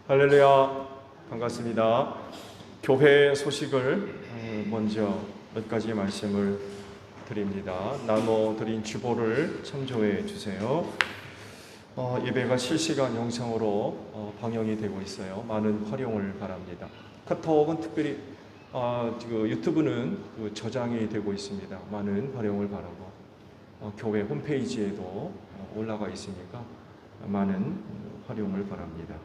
할렐루야, 반갑습니다. 교회 소식을 먼저 몇 가지 말씀을 드립니다. 나눠드린 주보를 참조해 주세요. 예배가 실시간 영상으로 방영이 되고 있어요. 많은 활용을 바랍니다. 카톡은 특별히 유튜브는 저장이 되고 있습니다. 많은 활용을 바라고 교회 홈페이지에도 올라가 있으니까 많은 활용을 바랍니다.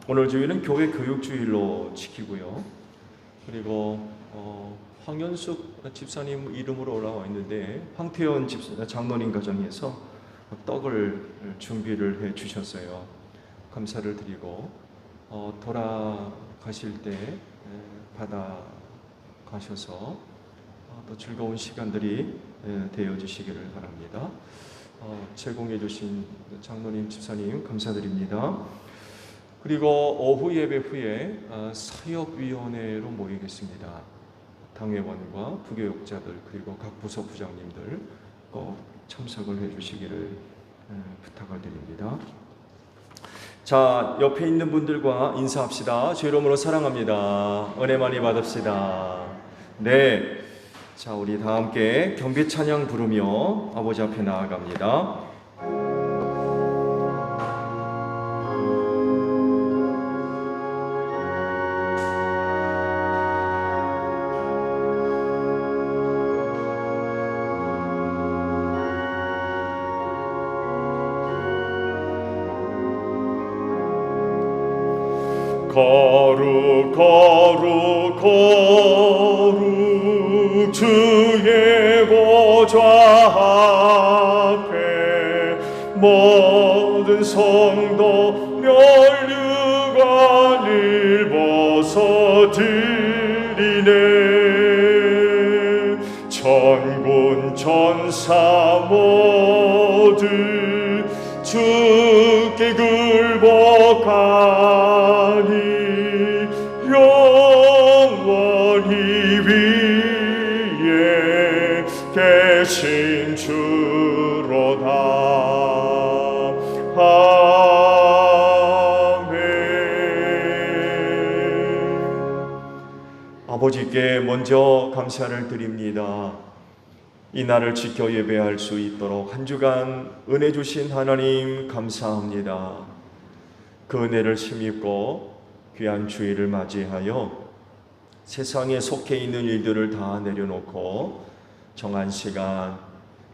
오늘 주일은 교회 교육주일로 지키고요. 그리고 황현숙 집사님 이름으로 올라와 있는데 황태현 장로님 가정에서 떡을 준비를 해 주셨어요. 감사를 드리고 돌아가실 때 받아 가셔서 또 즐거운 시간들이 되어 주시기를 바랍니다. 제공해 주신 장로님 집사님 감사드립니다. 그리고 오후 예배 후에 사역위원회로 모이겠습니다. 당회원과 부교육자들 그리고 각 부서 부장님들 꼭 참석을 해주시기를 부탁을 드립니다. 자, 옆에 있는 분들과 인사합시다. 주 이름으로 사랑합니다. 은혜 많이 받읍시다. 네, 자 우리 다 함께 경배 찬양 부르며 아버지 앞에 나아갑니다. 거룩 거룩 거룩 주의 보좌 앞에 모든 성도 면류관을 벗어드리네. 천군 천사 모두 주께 굴복하니 영원히 위에 계신 주로다. 아멘. 아버지께 먼저 감사를 드립니다. 이 날을 지켜 예배할 수 있도록 한 주간 은혜 주신 하나님 감사합니다. 그 은혜를 힘입고 귀한 주일을 맞이하여 세상에 속해 있는 일들을 다 내려놓고 정한 시간,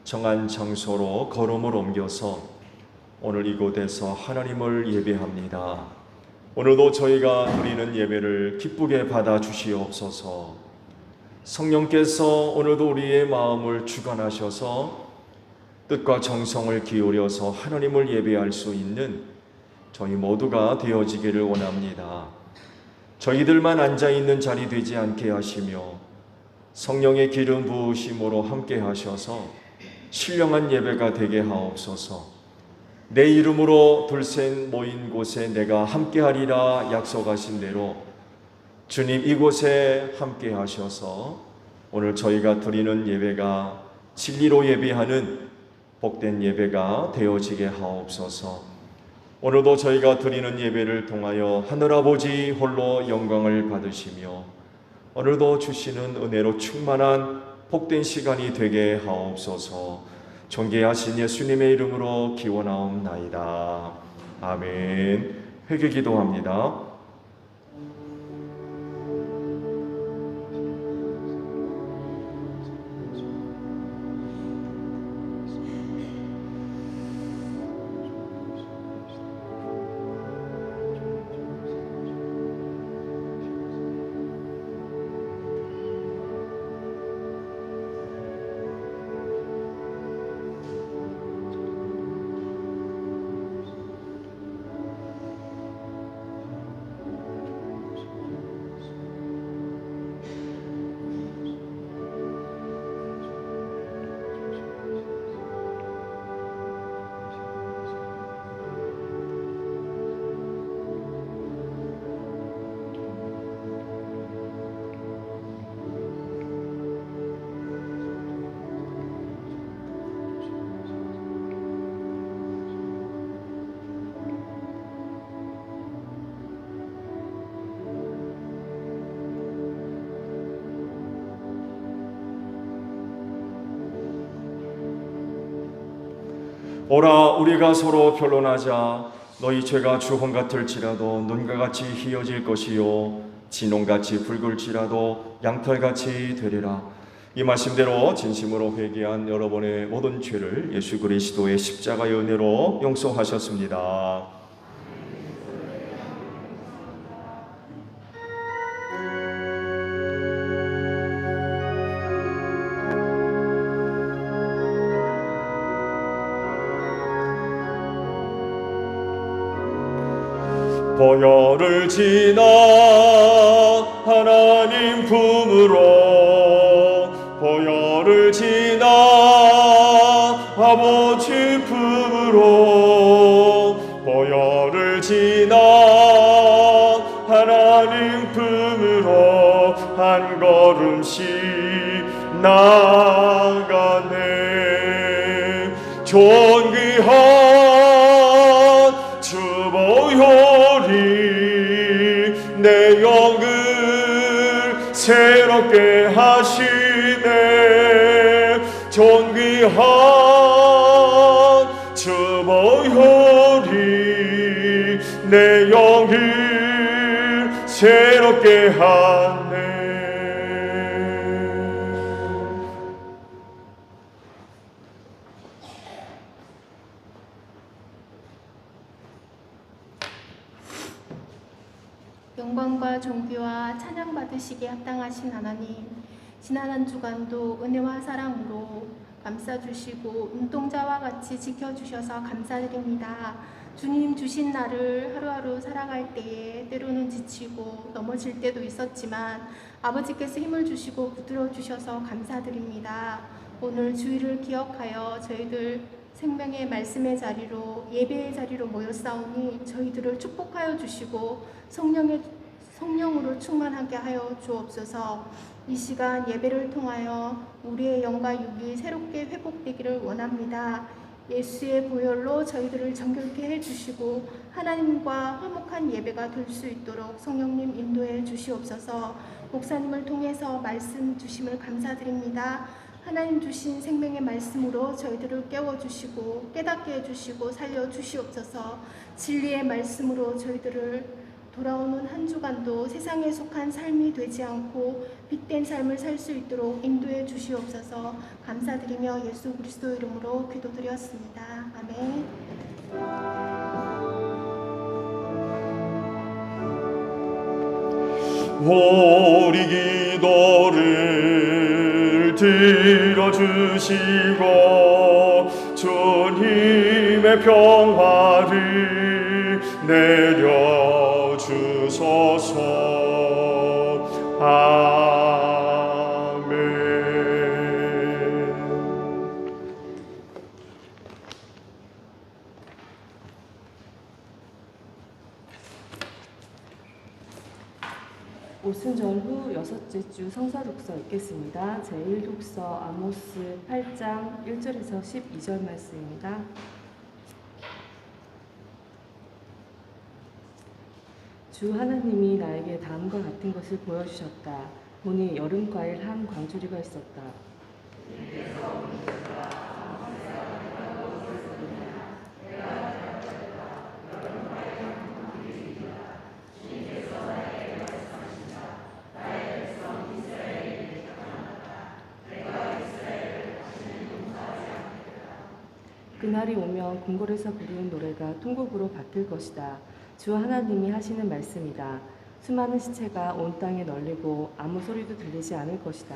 정한 장소로 걸음을 옮겨서 오늘 이곳에서 하나님을 예배합니다. 오늘도 저희가 드리는 예배를 기쁘게 받아 주시옵소서. 성령께서 오늘도 우리의 마음을 주관하셔서 뜻과 정성을 기울여서 하나님을 예배할 수 있는 저희 모두가 되어지기를 원합니다. 저희들만 앉아있는 자리 되지 않게 하시며 성령의 기름 부으심으로 함께 하셔서 신령한 예배가 되게 하옵소서. 내 이름으로 둘셋 모인 곳에 내가 함께하리라 약속하신 대로 주님 이곳에 함께 하셔서 오늘 저희가 드리는 예배가 진리로 예배하는 복된 예배가 되어지게 하옵소서. 오늘도 저희가 드리는 예배를 통하여 하늘아버지 홀로 영광을 받으시며 오늘도 주시는 은혜로 충만한 복된 시간이 되게 하옵소서. 존귀하신 예수님의 이름으로 기원하옵나이다. 아멘. 회개 기도합니다. 오라 우리가 서로 변론하자. 너희 죄가 주홍 같을지라도 눈과 같이 희어질 것이요 진홍같이 붉을지라도 양털같이 되리라. 이 말씀대로 진심으로 회개한 여러분의 모든 죄를 예수 그리스도의 십자가의 은혜로 용서하셨습니다. 보혈을 지나 하나님 품으로 보혈을 지나 아버지 품으로 보혈을 지나 하나님 품으로 한 걸음씩 나가네. 존귀한 주 보혈이 내 영을 새롭게 하시네. 존귀한 주 보혈이 내 영을 새롭게 하네. 영광과 존귀와 찬양 받으시기에 합당하신 하나님, 지난 한 주간도 은혜와 사랑으로 감싸주시고 눈동자와 같이 지켜주셔서 감사드립니다. 주님 주신 날을 하루하루 살아갈 때에 때로는 지치고 넘어질 때도 있었지만 아버지께서 힘을 주시고 붙들어 주셔서 감사드립니다. 오늘 주일을 기억하여 저희들 생명의 말씀의 자리로 예배의 자리로 모였사오니 저희들을 축복하여 주시고 성령으로 충만하게 하여 주옵소서. 이 시간 예배를 통하여 우리의 영과 육이 새롭게 회복되기를 원합니다. 예수의 보혈로 저희들을 정결케 해주시고 하나님과 화목한 예배가 될 수 있도록 성령님 인도해 주시옵소서. 목사님을 통해서 말씀 주심을 감사드립니다. 하나님 주신 생명의 말씀으로 저희들을 깨워주시고 깨닫게 해주시고 살려주시옵소서. 진리의 말씀으로 저희들을 돌아오는 한 주간도 세상에 속한 삶이 되지 않고 빛된 삶을 살 수 있도록 인도해 주시옵소서. 감사드리며 예수 그리스도 이름으로 기도드렸습니다. 아멘. 우리 기도를 들어주시고 주님의 평화를 내려주소서. 아멘. 오순절 후 여섯째 주 성사독서 읽겠습니다. 제1독서 아모스 8장 1절에서 12절 말씀입니다. 주 하나님이 나에게 다음과 같은 것을 보여주셨다. 보니 여름과일 한 광주리가 있었다. 그날이 오면 궁궐에서 부르는 노래가 통곡으로 바뀔 것이다. 주 하나님이 하시는 말씀이다. 수많은 시체가 온 땅에 널리고 아무 소리도 들리지 않을 것이다.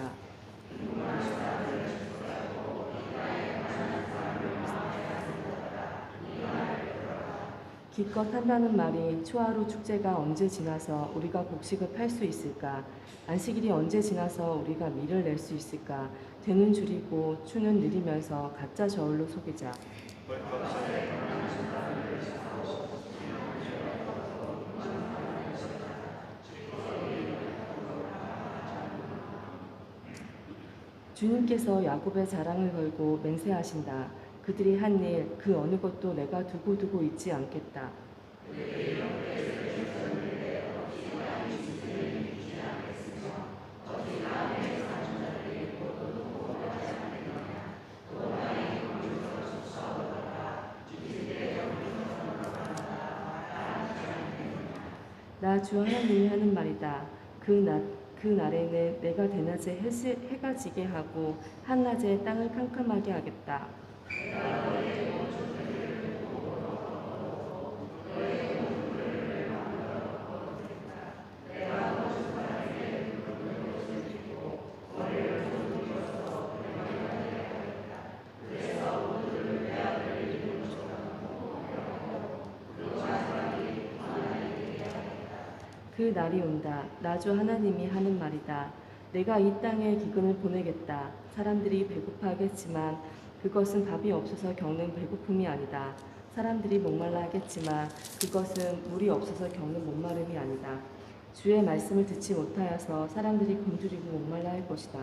기껏 한다는 말이 초하루 축제가 언제 지나서 우리가 곡식을 팔 수 있을까? 안식일이 언제 지나서 우리가 밀을 낼 수 있을까? 되는 줄이고 추는 느리면서 가짜 저울로 속이자. 주님께서 야곱의 자랑을 걸고 맹세하신다. 그들이 한 일 그 어느 것도 내가 두고 있지 않겠다. 나 주 하나님이 하는 말이다. 그 날에는 내가 대낮에 해가 지게 하고 한낮에 땅을 캄캄하게 하겠다. 그 날이 온다. 나 주 하나님이 하는 말이다. 내가 이 땅에 기근을 보내겠다. 사람들이 배고파하겠지만 그것은 밥이 없어서 겪는 배고픔이 아니다. 사람들이 목말라 하겠지만 그것은 물이 없어서 겪는 목마름이 아니다. 주의 말씀을 듣지 못하여서 사람들이 굶주리고 목말라 할 것이다.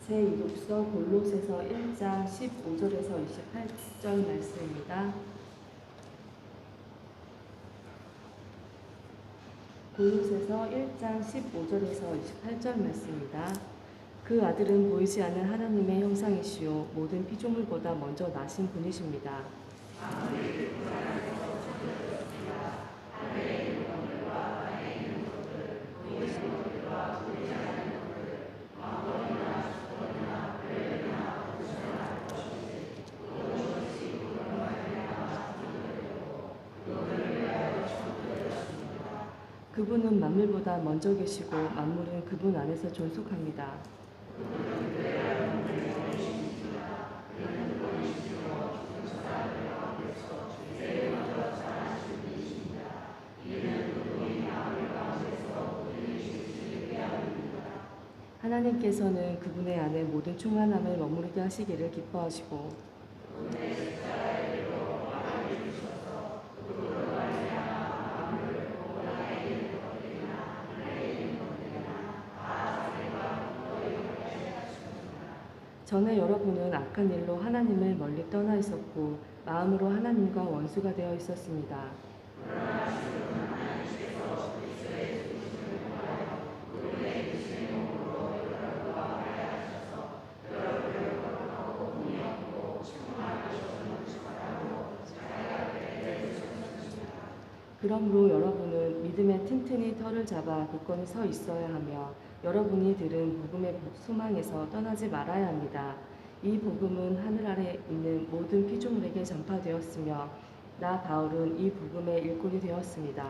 제2독서 골로새서 1장 15절에서 28절 말씀입니다. 골로새서 1장 15절에서 28절 말씀입니다. 그 아들은 보이지 않는 하나님의 형상이시요 모든 피조물보다 먼저 나신 분이십니다. 그분은 만물보다 먼저 계시고 만물은 그분 안에서 존속합니다. 하나님께서는 그분의 안에 모든 충만함을 머무르게 하시기를 기뻐하시고 전에 여러분은 악한 일로 하나님을 멀리 떠나 있었고 마음으로 하나님과 원수가 되어 있었습니다. 그러므로 여러분은 믿음에 튼튼히 털을 잡아 굳건히 서 있어야 하며 여러분이 들은 복음의 소망에서 떠나지 말아야 합니다. 이 복음은 하늘 아래 있는 모든 피조물에게 전파되었으며 나 바울은 이 복음의 일꾼이 되었습니다.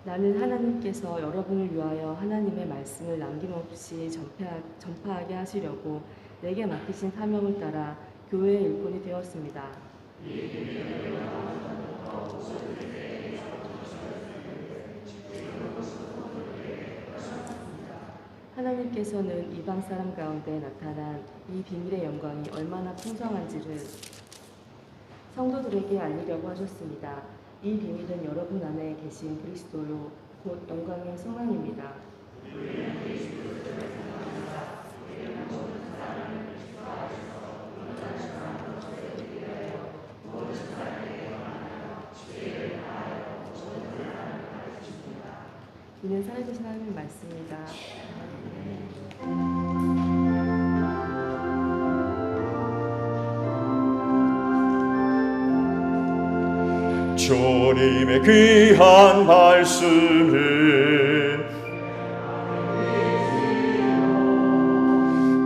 나는 하나님께서 여러분을 위하여 하나님의 말씀을 남김없이 전파하게 하시려고 내게 맡기신 사명을 따라 교회의 일꾼이 되었습니다. 하나님께서는 이방 사람 가운데 나타난 이 비밀의 영광이 얼마나 풍성한지를 성도들에게 알리려고 하셨습니다. 이 비밀은 여러분 안에 계신 그리스도요 곧 영광의 소망입니다. 이는 살아계신 하나님의 말씀입니다. 주님의 귀한 말씀은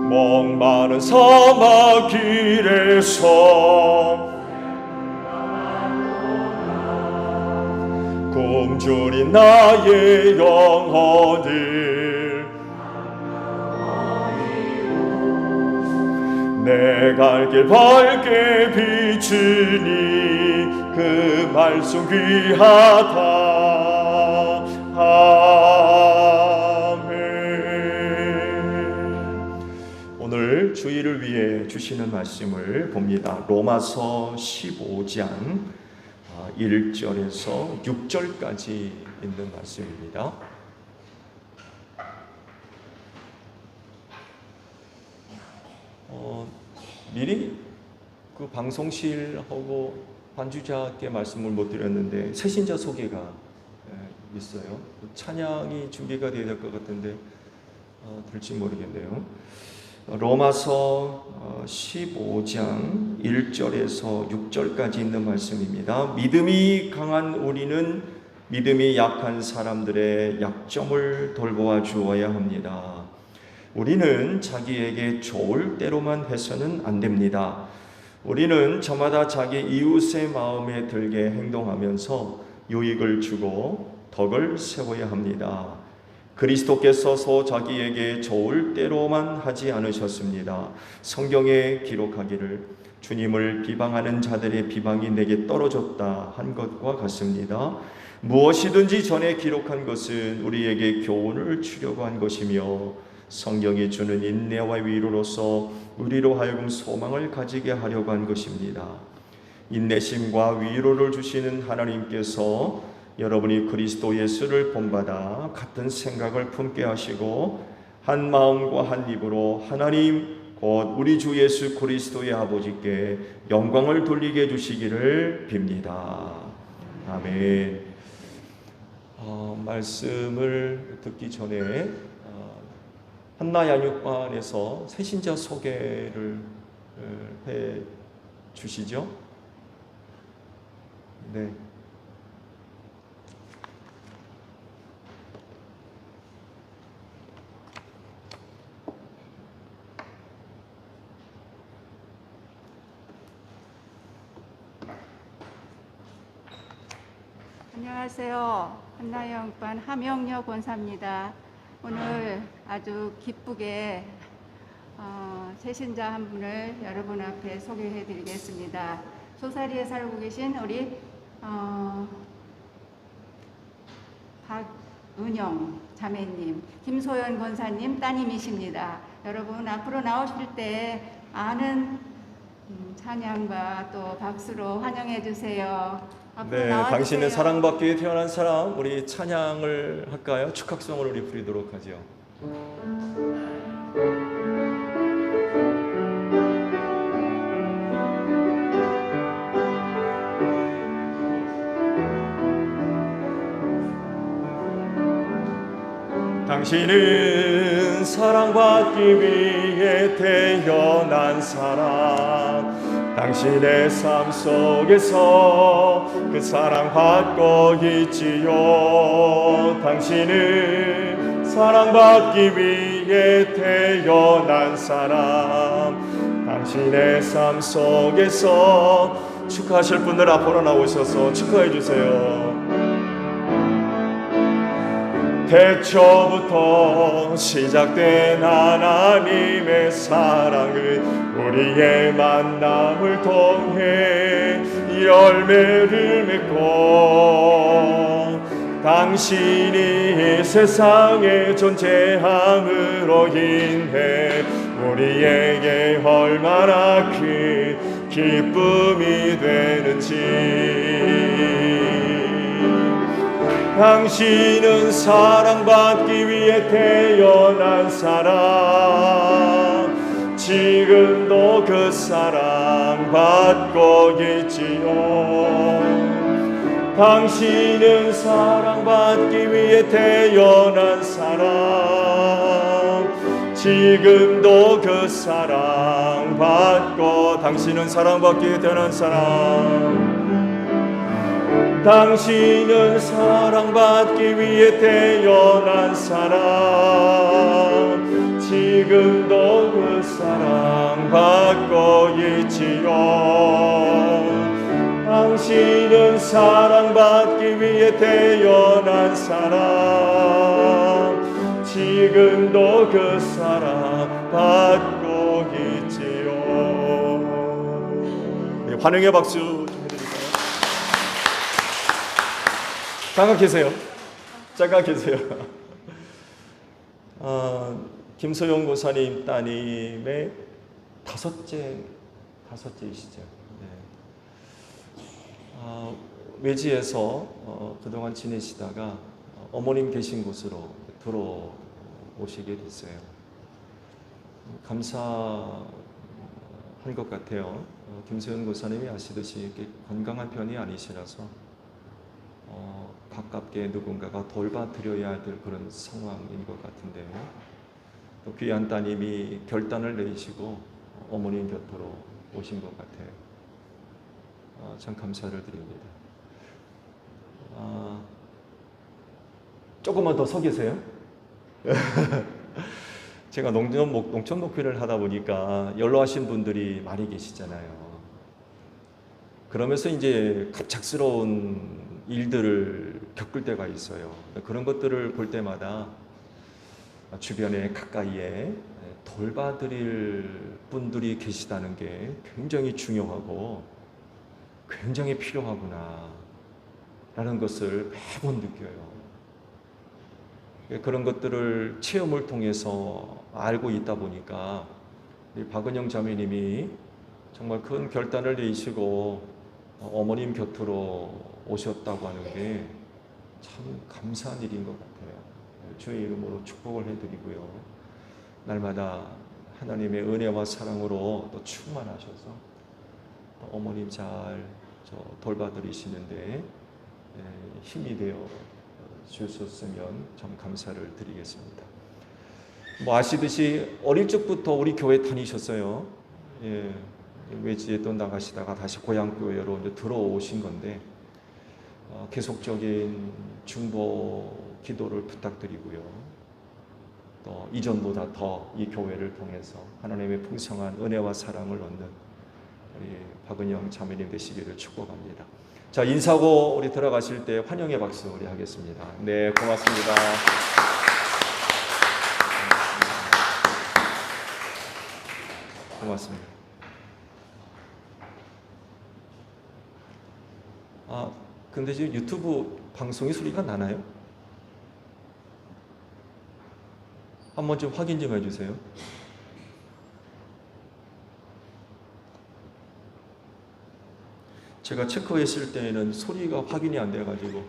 목마른 사막 길에서 굶주린 나의 영혼을 내 갈 길 밝게 비추니 그 말씀 귀하다. 아멘. 오늘 주일을 위해 주시는 말씀을 봅니다. 로마서 15장 1절에서 6절까지 있는 말씀입니다. 미리 그 방송실하고 반주자께 말씀을 못 드렸는데 새신자 소개가 있어요. 찬양이 준비가 되어야 될 것 같은데 될지 모르겠네요. 로마서 15장 1절에서 6절까지 있는 말씀입니다. 믿음이 강한 우리는 믿음이 약한 사람들의 약점을 돌보아 주어야 합니다. 우리는 자기에게 좋을 대로만 해서는 안 됩니다. 우리는 저마다 자기 이웃의 마음에 들게 행동하면서 유익을 주고 덕을 세워야 합니다. 그리스도께서도 자기에게 좋을 대로만 하지 않으셨습니다. 성경에 기록하기를 주님을 비방하는 자들의 비방이 내게 떨어졌다 한 것과 같습니다. 무엇이든지 전에 기록한 것은 우리에게 교훈을 주려고 한 것이며 성경이 주는 인내와 위로로서 우리로 하여금 소망을 가지게 하려고 한 것입니다. 인내심과 위로를 주시는 하나님께서 여러분이 그리스도 예수를 본받아 같은 생각을 품게 하시고 한 마음과 한 입으로 하나님 곧 우리 주 예수 그리스도의 아버지께 영광을 돌리게 해주시기를 빕니다. 아멘. 말씀을 듣기 전에 한나 양육반에서 새신자 소개를 해 주시죠. 네. 안녕하세요. 한나영반 함영여 권사입니다. 오늘 아주 기쁘게 새신자 한 분을 여러분 앞에 소개해 드리겠습니다. 소사리에 살고 계신 우리 박은영 자매님, 김소연 권사님 따님이십니다. 여러분 앞으로 나오실 때 많은 찬양과 또 박수로 환영해 주세요. 네, 당신의 사랑받기 위해 태어난 사람, 우리 찬양을 할까요? 축하송을 우리 부르도록 하죠. 당신은 사랑받기 위해 태어난 사람, 당신의 삶 속에서 그 사랑받고 있지요. 당신은 사랑받기 위해 태어난 사람, 당신의 삶 속에서 축하하실 분들 앞으로 나오셔서 축하해 주세요. 태초부터 시작된 하나님의 사랑은 우리의 만남을 통해 열매를 맺고 당신이 세상에 존재함으로 인해 우리에게 얼마나 큰 기쁨이 되는지. 당신은 사랑받기 위해 태어난 사람, 지금도 그 사랑 받고 있지요. 당신은 사랑받기 위해 태어난 사람, 지금도 그 사랑 받고. 당신은 사랑받기 위해 태어난 사람, 당신은 사랑받기 위해 태어난 사람, 지금도 그 사랑 받고 있지요. 당신은 사랑받기 위해 태어난 사람, 지금도 그 사랑 받고 있지요. 네, 환영의 박수. 잠깐 계세요. 잠깐 계세요. 김소영 고사님 따님의 다섯째이시죠. 네. 외지에서 그동안 지내시다가 어머님 계신 곳으로 들어오시게 됐어요. 감사하게도 것 같아요. 김소연 고사님이 아시듯이 이렇게 건강한 편이 아니시라서 가깝게 누군가가 돌봐드려야 될 그런 상황인 것 같은데요. 또 귀한 따님이 결단을 내시고 어머님 곁으로 오신 것 같아요. 참 감사를 드립니다. 조금만 더 서 계세요. 제가 농촌 목회를 하다 보니까 연로하신 분들이 많이 계시잖아요. 그러면서 이제 갑작스러운 일들을 겪을 때가 있어요. 그런 것들을 볼 때마다 주변에 가까이에 돌봐드릴 분들이 계시다는 게 굉장히 중요하고 굉장히 필요하구나 라는 것을 매번 느껴요. 그런 것들을 체험을 통해서 알고 있다 보니까 박은영 자매님이 정말 큰 결단을 내시고 어머님 곁으로 오셨다고 하는 게 참 감사한 일인 것 같아요. 주의 이름으로 축복을 해드리고요. 날마다 하나님의 은혜와 사랑으로 또 충만하셔서 또 어머님 잘 돌봐드리시는데 힘이 되어 주셨으면 참 감사를 드리겠습니다. 뭐 아시듯이 어릴 적부터 우리 교회 다니셨어요. 외지에 또 나가시다가 다시 고향 교회로 이제 들어오신 건데 계속적인 중보 기도를 부탁드리고요. 또 이전보다 더 이 교회를 통해서 하나님의 풍성한 은혜와 사랑을 얻는 우리 박은영 자매님 되시기를 축복합니다. 자, 인사하고 우리 들어가실 때 환영의 박수 우리 하겠습니다. 네, 고맙습니다. 고맙습니다. 근데 지금 유튜브 방송의 소리가 나나요? 한번 좀 확인 좀 해주세요. 제가 체크했을 때는 소리가 확인이 안 돼가지고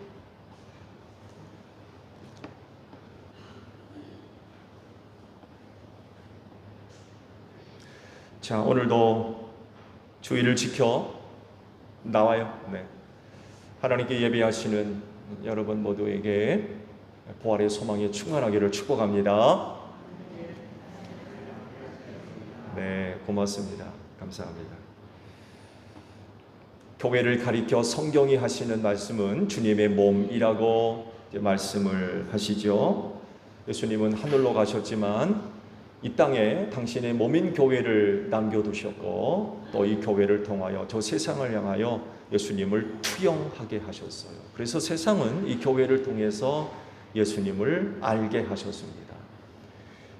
자, 오늘도 주의를 지켜 나와요. 네. 하나님께 예배하시는 여러분 모두에게 부활의 소망에 충만하기를 축복합니다. 네, 고맙습니다. 감사합니다. 교회를 가리켜 성경이 하시는 말씀은 주님의 몸이라고 말씀을 하시죠. 예수님은 하늘로 가셨지만 이 땅에 당신의 몸인 교회를 남겨두셨고 또 이 교회를 통하여 저 세상을 향하여 예수님을 투영하게 하셨어요. 그래서 세상은 이 교회를 통해서 예수님을 알게 하셨습니다.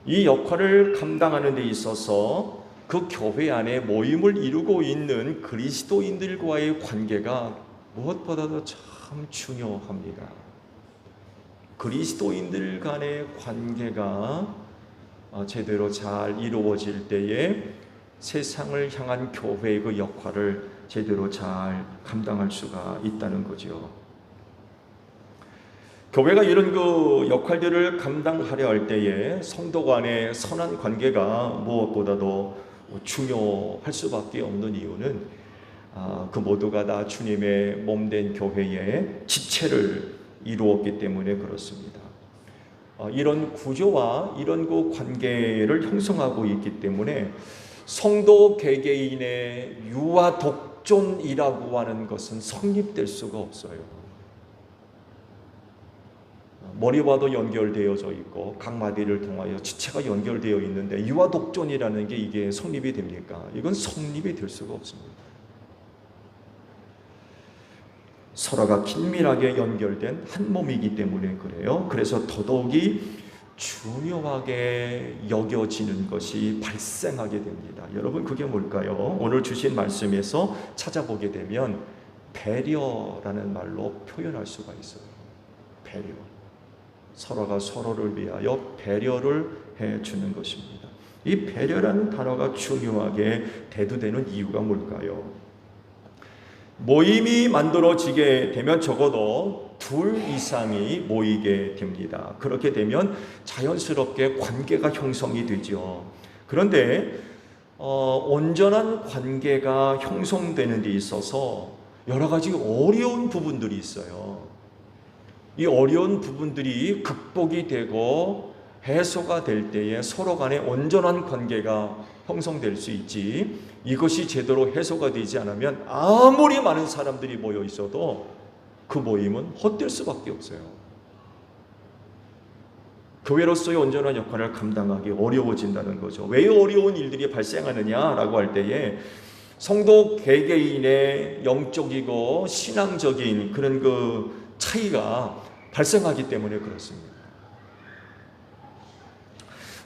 이 역할을 감당하는 데 있어서 그 교회 안에 모임을 이루고 있는 그리스도인들과의 관계가 무엇보다도 참 중요합니다. 그리스도인들 간의 관계가 제대로 잘 이루어질 때에 세상을 향한 교회의 그 역할을 제대로 잘 감당할 수가 있다는 거죠. 교회가 이런 그 역할들을 감당하려 할 때에 성도 간의 선한 관계가 무엇보다도 중요할 수밖에 없는 이유는 그 모두가 다 주님의 몸된 교회의 지체를 이루었기 때문에 그렇습니다. 이런 구조와 이런 그 관계를 형성하고 있기 때문에 성도 개개인의 유아 독존이라고 하는 것은 성립될 수가 없어요. 머리와도 연결되어져 있고 각 마디를 통하여 지체가 연결되어 있는데 유아 독존이라는 게 이게 성립이 됩니까? 이건 성립이 될 수가 없습니다. 서로가 긴밀하게 연결된 한 몸이기 때문에 그래요. 그래서 더더욱이 중요하게 여겨지는 것이 발생하게 됩니다. 여러분, 그게 뭘까요? 오늘 주신 말씀에서 찾아보게 되면 배려라는 말로 표현할 수가 있어요. 배려. 서로가 서로를 위하여 배려를 해주는 것입니다. 이 배려라는 단어가 중요하게 대두되는 이유가 뭘까요? 모임이 만들어지게 되면 적어도 둘 이상이 모이게 됩니다. 그렇게 되면 자연스럽게 관계가 형성이 되죠. 그런데 온전한 관계가 형성되는 데 있어서 여러 가지 어려운 부분들이 있어요. 이 어려운 부분들이 극복이 되고 해소가 될 때에 서로 간에 온전한 관계가 형성될 수 있지, 이것이 제대로 해소가 되지 않으면 아무리 많은 사람들이 모여 있어도 그 모임은 헛될 수밖에 없어요. 교회로서의 온전한 역할을 감당하기 어려워진다는 거죠. 왜 어려운 일들이 발생하느냐라고 할 때에 성도 개개인의 영적이고 신앙적인 그런 그 차이가 발생하기 때문에 그렇습니다.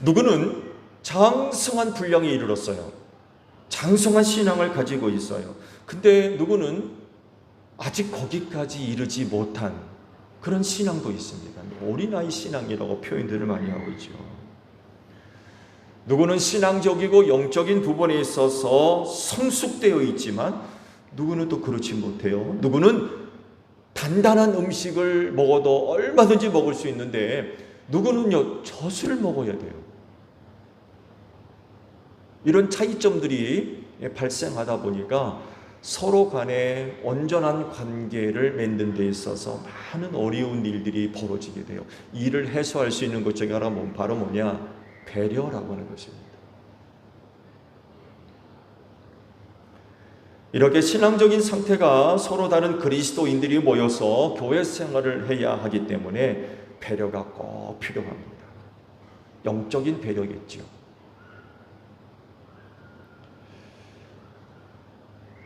누구는 장성한 분량에 이르렀어요. 장성한 신앙을 가지고 있어요. 근데 누구는 아직 거기까지 이르지 못한 그런 신앙도 있습니다. 어린아이 신앙이라고 표현들을 많이 하고 있죠. 누구는 신앙적이고 영적인 부분에 있어서 성숙되어 있지만 누구는 또 그렇지 못해요. 누구는 단단한 음식을 먹어도 얼마든지 먹을 수 있는데 누구는요, 젖을 먹어야 돼요. 이런 차이점들이 발생하다 보니까 서로 간에 온전한 관계를 맺는 데 있어서 많은 어려운 일들이 벌어지게 돼요. 이를 해소할 수 있는 것 중에 하나는 바로 뭐냐? 배려라고 하는 것입니다. 이렇게 신앙적인 상태가 서로 다른 그리스도인들이 모여서 교회 생활을 해야 하기 때문에 배려가 꼭 필요합니다. 영적인 배려겠죠.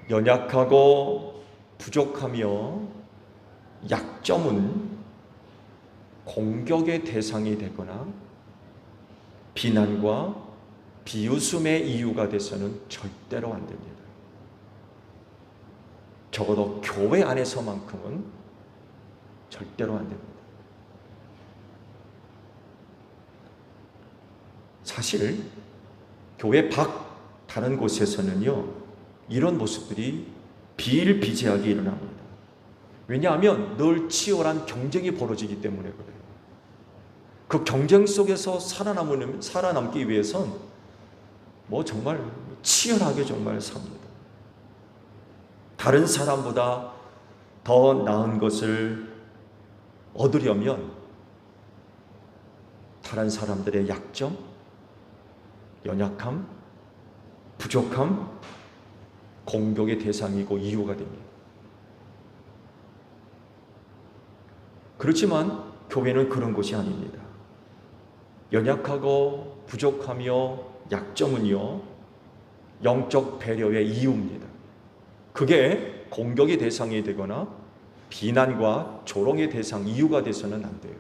연약하고 부족하며 약점은 공격의 대상이 되거나 비난과 비웃음의 이유가 돼서는 절대로 안 됩니다. 적어도 교회 안에서만큼은 절대로 안 됩니다. 사실 교회 밖 다른 곳에서는요, 이런 모습들이 비일비재하게 일어납니다. 왜냐하면 늘 치열한 경쟁이 벌어지기 때문에 그래요. 그 경쟁 속에서 살아남기 위해선 정말 치열하게 정말 삽니다. 다른 사람보다 더 나은 것을 얻으려면 다른 사람들의 약점, 연약함, 부족함, 공격의 대상이고 이유가 됩니다. 그렇지만 교회는 그런 곳이 아닙니다. 연약하고 부족하며 약점은요, 영적 배려의 이유입니다. 그게 공격의 대상이 되거나 비난과 조롱의 대상, 이유가 돼서는 안 돼요.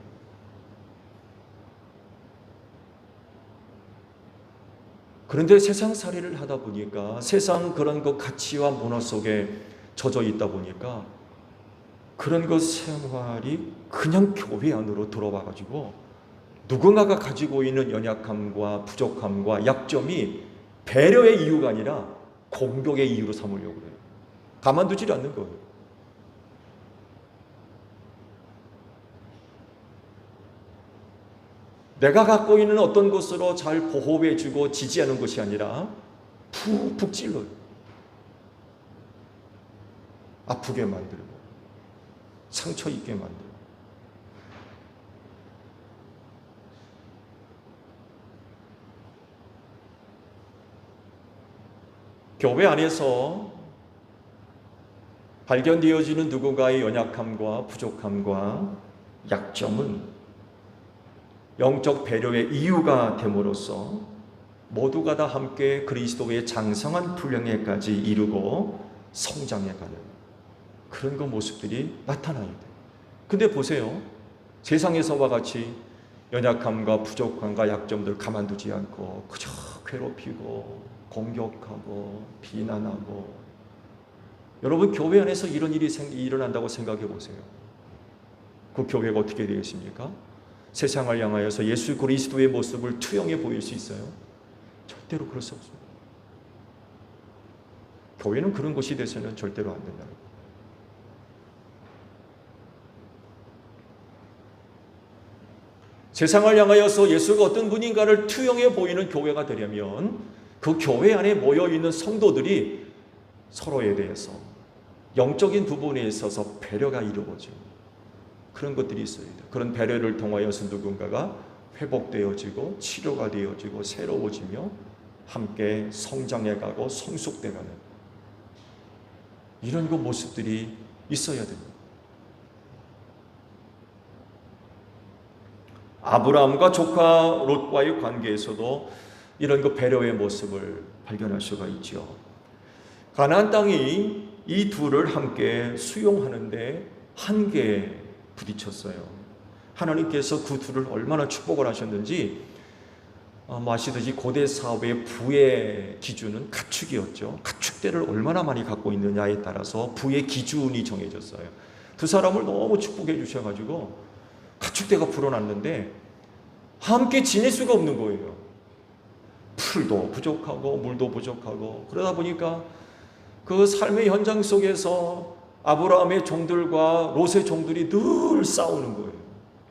그런데 세상살이를 하다 보니까 세상 그런 그 가치와 문화 속에 젖어 있다 보니까 그런 그 생활이 그냥 교회 안으로 들어와 가지고 누군가가 가지고 있는 연약함과 부족함과 약점이 배려의 이유가 아니라 공격의 이유로 삼으려고 그래요. 가만두질 않는 거예요. 내가 갖고 있는 어떤 것으로 잘 보호해주고 지지하는 것이 아니라 푹푹 찔러요. 아프게 만들고 상처 입게 만들고. 교회 안에서 발견되어지는 누군가의 연약함과 부족함과 약점은 영적 배려의 이유가 됨으로써 모두가 다 함께 그리스도의 장성한 분량에까지 이루고 성장해가는 그런 그 모습들이 나타나야 돼요. 근데 보세요. 세상에서와 같이 연약함과 부족함과 약점들 가만두지 않고 그저 괴롭히고 공격하고 비난하고. 여러분, 교회 안에서 이런 일이 일어난다고 생각해 보세요. 그 교회가 어떻게 되겠습니까? 세상을 향하여서 예수 그리스도의 모습을 투영해 보일 수 있어요? 절대로 그럴 수 없습니다. 교회는 그런 곳이 돼서는 절대로 안 된다는 거예요. 세상을 향하여서 예수가 어떤 분인가를 투영해 보이는 교회가 되려면 그 교회 안에 모여 있는 성도들이 서로에 대해서 영적인 부분에 있어서 배려가 이루어지고 그런 것들이 있어야 돼요. 그런 배려를 통하여서 누군가가 회복되어지고 치료가 되어지고 새로워지며 함께 성장해가고 성숙돼가는 이런 그 모습들이 있어야 됩니다. 아브라함과 조카 롯과의 관계에서도 이런 그 배려의 모습을 발견할 수가 있죠. 가나안 땅이 이 둘을 함께 수용하는데 한계에 부딪혔어요. 하나님께서 그 둘을 얼마나 축복을 하셨는지 아시듯이 고대 사업의 부의 기준은 가축이었죠. 가축대를 얼마나 많이 갖고 있느냐에 따라서 부의 기준이 정해졌어요. 두 사람을 너무 축복해 주셔가지고 가축대가 불어났는데 함께 지낼 수가 없는 거예요. 풀도 부족하고 물도 부족하고 그러다 보니까 그 삶의 현장 속에서 아브라함의 종들과 롯의 종들이 늘 싸우는 거예요.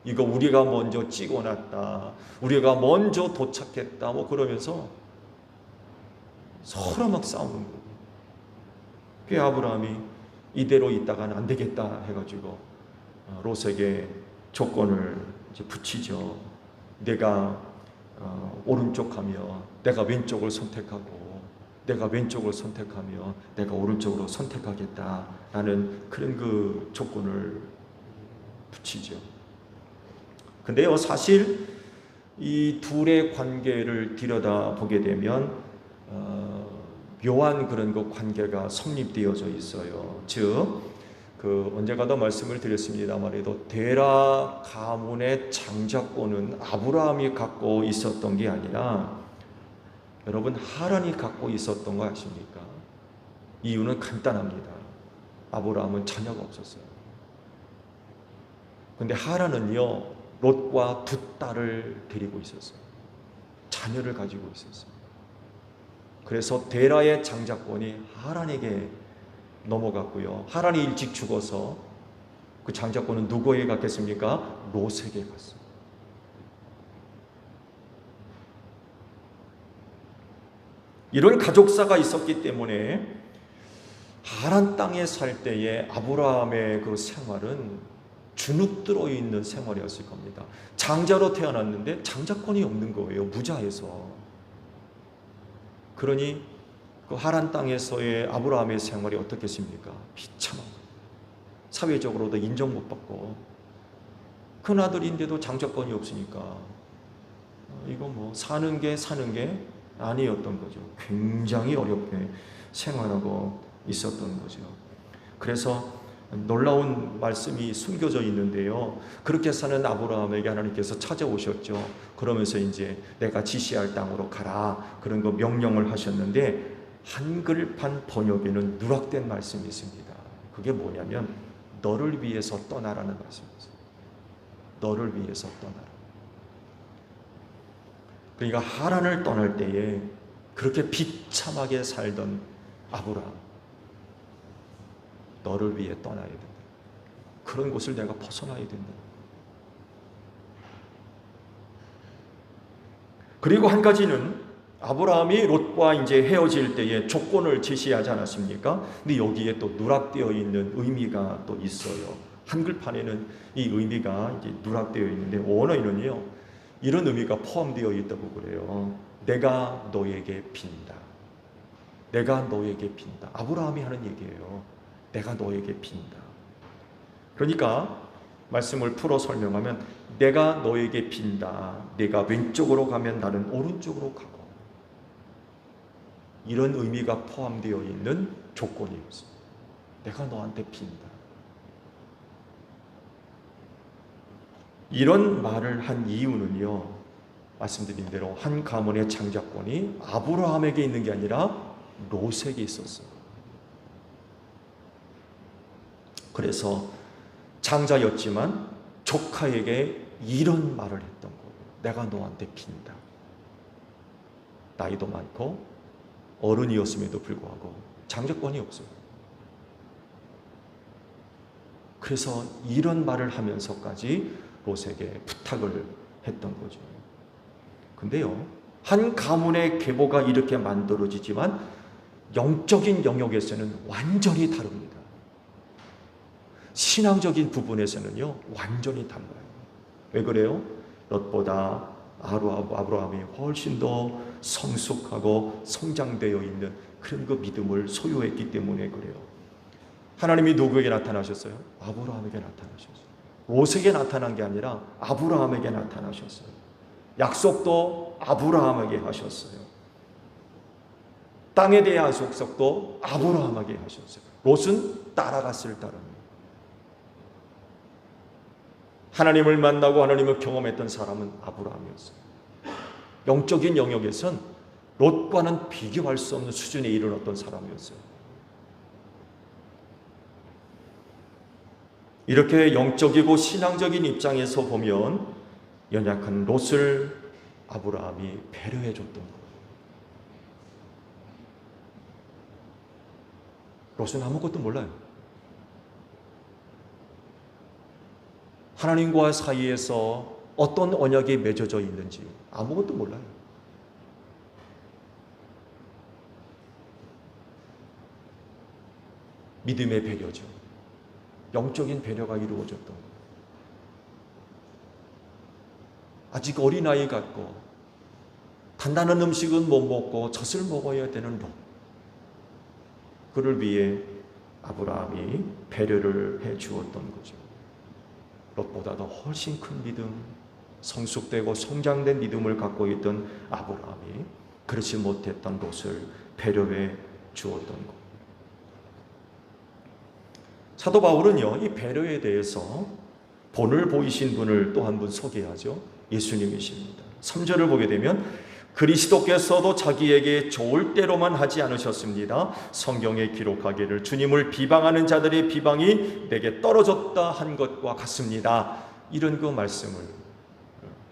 이거 우리가 먼저 찍어놨다. 우리가 먼저 도착했다. 뭐 그러면서 서로 막 싸우는 거예요. 그 아브라함이 이대로 있다가는 안 되겠다 해가지고 롯에게 조건을 이제 붙이죠. 내가 오른쪽 하며 내가 왼쪽을 선택하고 내가 왼쪽을 선택하며 내가 오른쪽으로 선택하겠다라는 그런 그 조건을 붙이죠. 근데요, 사실 이 둘의 관계를 들여다보게 되면 묘한 그런 그 관계가 성립되어져 있어요. 즉, 언제가도 말씀을 드렸습니다만 데라 가문의 장자권은 아브라함이 갖고 있었던 게 아니라 여러분 하란이 갖고 있었던 거 아십니까? 이유는 간단합니다. 아브라함은 자녀가 없었어요. 근데 하란은요, 롯과 두 딸을 데리고 있었어요. 자녀를 가지고 있었어요. 그래서 데라의 장자권이 하란에게 넘어갔고요. 하란이 일찍 죽어서 그 장자권은 누구에게 갔겠습니까? 롯에게 갔어요. 이런 가족사가 있었기 때문에 하란 땅에 살 때의 아브라함의 그 생활은 주눅 들어 있는 생활이었을 겁니다. 장자로 태어났는데 장자권이 없는 거예요. 무자해서. 그러니 그 하란 땅에서의 아브라함의 생활이 어떻겠습니까? 비참한 거예요. 사회적으로도 인정 못 받고 큰 아들인데도 장자권이 없으니까 이거 뭐 사는 게 아니었던 거죠. 굉장히 어렵게 생활하고 있었던 거죠. 그래서 놀라운 말씀이 숨겨져 있는데요. 그렇게 사는 아브라함에게 하나님께서 찾아오셨죠. 그러면서 이제 내가 지시할 땅으로 가라. 그런 거 명령을 하셨는데 한글판 번역에는 누락된 말씀이 있습니다. 그게 뭐냐면 너를 위해서 떠나라는 말씀이었어요. 너를 위해서 떠나라. 그러니까 하란을 떠날 때에 그렇게 비참하게 살던 아브라함, 너를 위해 떠나야 된다. 그런 곳을 내가 벗어나야 된다. 그리고 한 가지는 아브라함이 롯과 이제 헤어질 때에 조건을 제시하지 않았습니까? 근데 여기에 또 누락되어 있는 의미가 또 있어요. 한글판에는 이 의미가 이제 누락되어 있는데 원어에는요, 이런 의미가 포함되어 있다고 그래요. 내가 너에게 빈다. 내가 너에게 빈다. 아브라함이 하는 얘기예요. 내가 너에게 빈다. 그러니까 말씀을 풀어 설명하면 내가 너에게 빈다. 내가 왼쪽으로 가면 나는 오른쪽으로 가고. 이런 의미가 포함되어 있는 조건이었습니다. 내가 너한테 빈다. 이런 말을 한 이유는요, 말씀드린 대로 한 가문의 장자권이 아브라함에게 있는 게 아니라 롯에게 있었어요. 그래서 장자였지만 조카에게 이런 말을 했던 거예요. 내가 너한테 빈다. 나이도 많고 어른이었음에도 불구하고 장자권이 없어요. 그래서 이런 말을 하면서까지 롯에게 부탁을 했던 거죠. 근데요, 한 가문의 계보가 이렇게 만들어지지만 영적인 영역에서는 완전히 다릅니다. 신앙적인 부분에서는요, 완전히 달라요. 왜 그래요? 롯보다 아브라함이 훨씬 더 성숙하고 성장되어 있는 그런 그 믿음을 소유했기 때문에 그래요. 하나님이 누구에게 나타나셨어요? 아브라함에게 나타나셨어요. 롯에게 나타난 게 아니라 아브라함에게 나타나셨어요. 약속도 아브라함에게 하셨어요. 땅에 대한 약속도 아브라함에게 하셨어요. 롯은 따라갔을 따름이에요. 하나님을 만나고 하나님을 경험했던 사람은 아브라함이었어요. 영적인 영역에선 롯과는 비교할 수 없는 수준에 이르렀던 사람이었어요. 이렇게 영적이고 신앙적인 입장에서 보면 연약한 롯을 아브라함이 배려해 줬던 거예요. 롯은 아무것도 몰라요. 하나님과 사이에서 어떤 언약이 맺어져 있는지 아무것도 몰라요. 믿음의 배려죠. 영적인 배려가 이루어졌던 거예요. 아직 어린아이 같고 단단한 음식은 못 먹고 젖을 먹어야 되는 롯. 그를 위해 아브라함이 배려를 해 주었던 거죠. 롯보다도 훨씬 큰 믿음, 성숙되고 성장된 믿음을 갖고 있던 아브라함이 그렇지 못했던 롯을 배려해 주었던 것. 사도 바울은요, 이 배려에 대해서 본을 보이신 분을 또 한 분 소개하죠. 예수님이십니다. 3절을 보게 되면 그리스도께서도 자기에게 좋을 대로만 하지 않으셨습니다. 성경에 기록하기를 주님을 비방하는 자들의 비방이 내게 떨어졌다 한 것과 같습니다. 이런 그 말씀을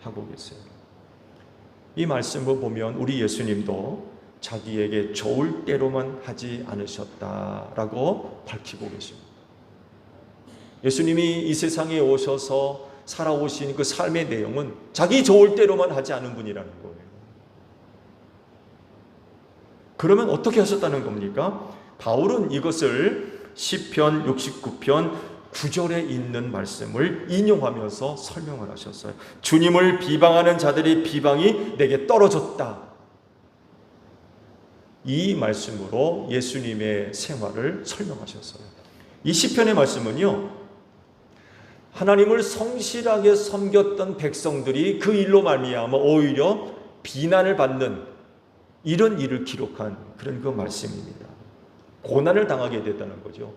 하고 계세요. 이 말씀을 보면 우리 예수님도 자기에게 좋을 대로만 하지 않으셨다라고 밝히고 계십니다. 예수님이 이 세상에 오셔서 살아오신 그 삶의 내용은 자기 좋을 대로만 하지 않은 분이라는 거예요. 그러면 어떻게 하셨다는 겁니까? 바울은 이것을 시편 69편 9절에 있는 말씀을 인용하면서 설명을 하셨어요. 주님을 비방하는 자들의 비방이 내게 떨어졌다. 이 말씀으로 예수님의 생활을 설명하셨어요. 이 시편의 말씀은요, 하나님을 성실하게 섬겼던 백성들이 그 일로 말미암아 오히려 비난을 받는 이런 일을 기록한 그런 그 말씀입니다. 고난을 당하게 됐다는 거죠.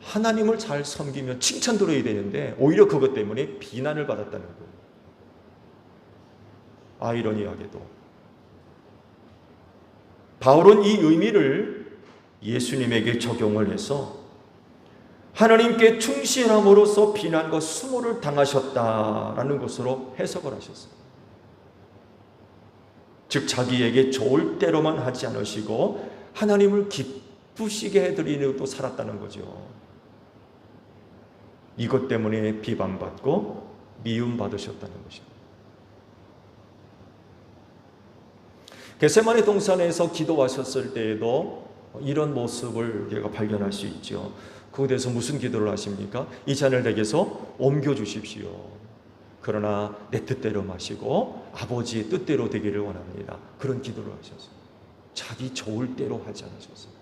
하나님을 잘 섬기면 칭찬 들어야 되는데 오히려 그것 때문에 비난을 받았다는 거예요. 아이러니하게도 바울은 이 의미를 예수님에게 적용을 해서 하나님께 충실함으로써 비난과 수모를 당하셨다라는 것으로 해석을 하셨어요. 즉 자기에게 좋을 대로만 하지 않으시고 하나님을 기쁘시게 해드리는 또 살았다는 거죠. 이것 때문에 비방받고 미움받으셨다는 것입니다. 겟세마네 동산에서 기도하셨을 때에도 이런 모습을 우리가 발견할 수 있죠. 그곳에서 무슨 기도를 하십니까? 이 잔을 내게서 옮겨주십시오. 그러나 내 뜻대로 마시고 아버지의 뜻대로 되기를 원합니다. 그런 기도를 하셨어요. 자기 좋을 대로 하지 않으셨어요.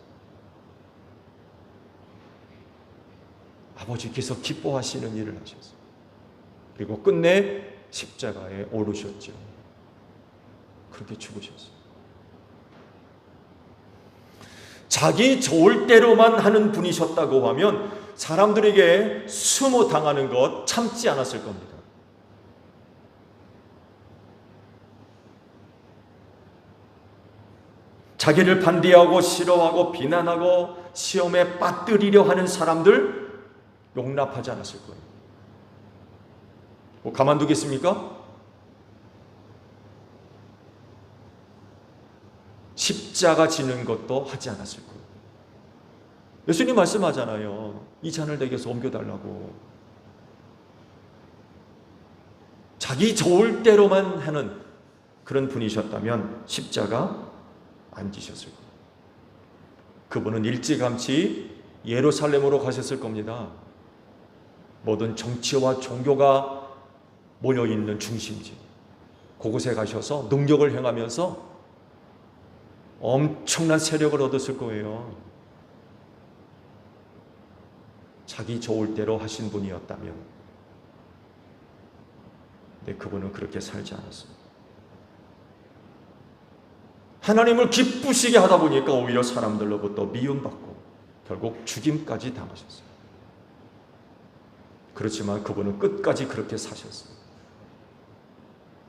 아버지께서 기뻐하시는 일을 하셨어요. 그리고 끝내 십자가에 오르셨죠. 그렇게 죽으셨어요. 자기 좋을 대로만 하는 분이셨다고 하면 사람들에게 수모 당하는 것 참지 않았을 겁니다. 자기를 반대하고 싫어하고 비난하고 시험에 빠뜨리려 하는 사람들 용납하지 않았을 거예요. 뭐 가만두겠습니까? 십자가 지는 것도 하지 않았을 거예요. 예수님 말씀하잖아요. 이 잔을 내게서 옮겨달라고. 자기 좋을 대로만 하는 그런 분이셨다면 십자가 안 지셨을 거예요. 그분은 일찌감치 예루살렘으로 가셨을 겁니다. 모든 정치와 종교가 모여있는 중심지, 그곳에 가셔서 능력을 행하면서 엄청난 세력을 얻었을 거예요. 자기 좋을 대로 하신 분이었다면. 근데 그분은 그렇게 살지 않았습니다. 하나님을 기쁘시게 하다 보니까 오히려 사람들로부터 미움받고 결국 죽임까지 당하셨어요. 그렇지만 그분은 끝까지 그렇게 사셨어요.